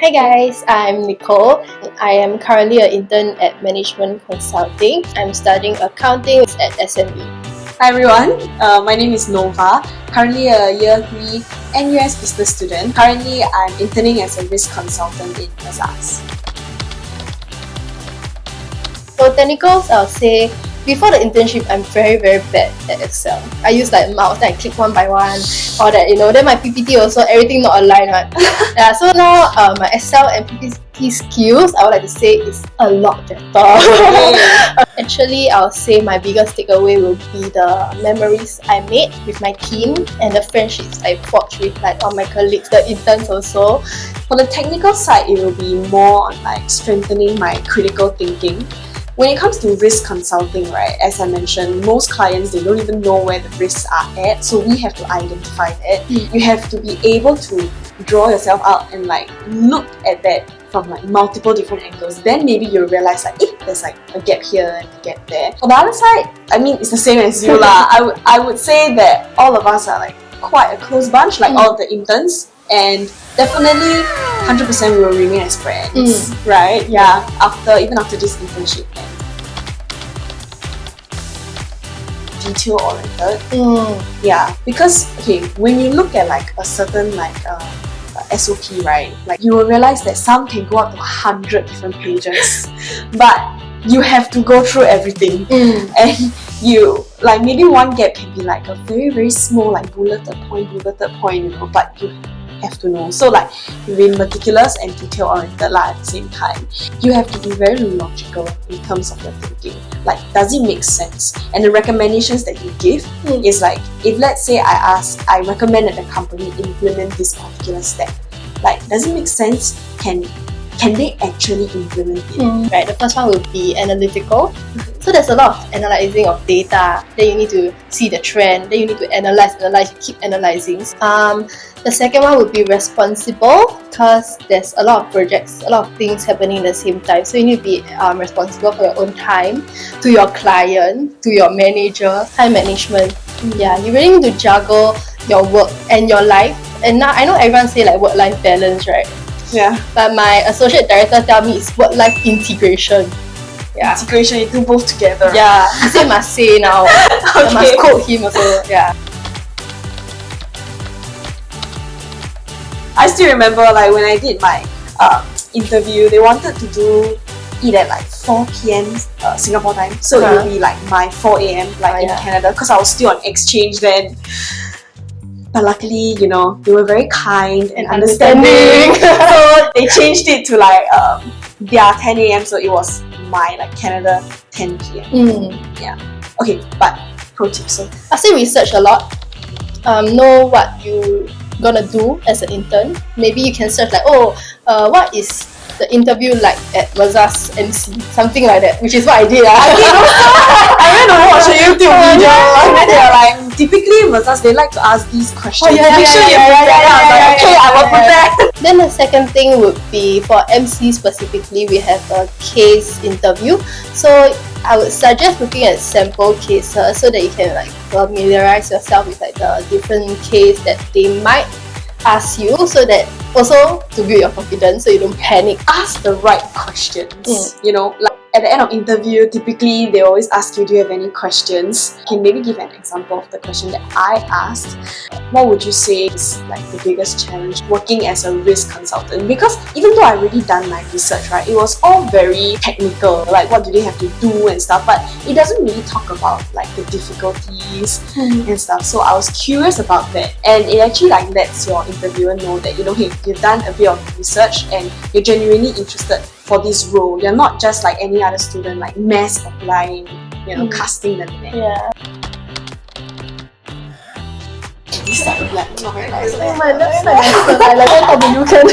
Hi guys, I'm Nicole. I am currently an intern at Management Consulting. I'm studying accounting at SMU. Hi everyone, my name is Nova, currently a year 3 NUS business student. Currently, I'm interning as a risk consultant in Mazars. For technicals, I'll say before the internship, I'm very bad at Excel. I use like mouse, then I click one by one, all that, then my PPT also, everything not aligned, right? Yeah, so now my Excel and PPT skills, I would like to say is a lot better. Actually, I'll say my biggest takeaway will be the memories I made with my team and the friendships I forged with like all my colleagues, the interns also. For the technical side, it will be more on like strengthening my critical thinking. When it comes to risk consulting, right, as I mentioned, most clients, they don't even know where the risks are at, so we have to identify that. You have to be able to draw yourself out and like look at that from like multiple different angles. Then maybe you'll realize like, there's like a gap here and a gap there. On the other side, I mean, it's the same as you lah. I would say that all of us are like quite a close bunch, like all of the interns, and definitely 100% we will remain as friends, right? Yeah, even after this internship. Detail oriented. Yeah, because when you look at like a certain like SOP, right, like you will realize that some can go up to 100 different pages, but you have to go through everything, and you like maybe one gap can be like a very small like bulleted point, but you have to know. So like be meticulous and detail oriented at the same time. You have to be very logical in terms of your thinking. Like, does it make sense? And the recommendations that you give is like, if let's say I recommend that the company implement this particular step, like, does it make sense? Can they actually implement it? Right, the first one will be analytical. So there's a lot of analyzing of data. Then you need to see the trend. Then you need to analyze. You keep analyzing. The second one would be responsible, because there's a lot of projects, a lot of things happening at the same time. So you need to be responsible for your own time, to your client, to your manager, time management. Yeah, you really need to juggle your work and your life. And now I know everyone say like work-life balance, right? Yeah. But my associate director tell me it's work-life integration. Yeah. Integration, you do both together. Yeah. He say must say now. I must quote him also. Yeah. I still remember like when I did my interview, they wanted to eat at like 4 p.m. Singapore time. So it would be like my 4 a.m. like in Canada, because I was still on exchange then. But luckily, they were very kind and understanding. So they changed it to like their 10 a.m. So it was my like Canada 10 p.m. Yeah. Okay, but pro tip. So I say research a lot. Know what you gonna do as an intern. Maybe you can search like, what is the interview like at Mazars MC, something like that, which is what I did. I went to watch a YouTube video, and then they're like, typically Mazars, they like to ask these questions. Make sure you prepare. Okay, I will prepare. Then the second thing would be for MC specifically, we have a case interview. So I would suggest looking at sample cases so that you can like familiarize yourself with like the different case that they might ask you, so that also to build your confidence so you don't panic. Ask the right questions. Like at the end of interview, typically they always ask you, do you have any questions? Can maybe give an example of the question that I asked. What would you say is like the biggest challenge working as a risk consultant? Because even though I already done my research, right, it was all very technical, like what do they have to do and stuff, but it doesn't really talk about like the difficulties and stuff. So I was curious about that, and it actually like lets your interviewer know that hey, you've done a bit of research and you're genuinely interested for this role. You're not just like any other student, like mass applying, casting the net. Yeah. This side like not very nice. My left side, I like that combination.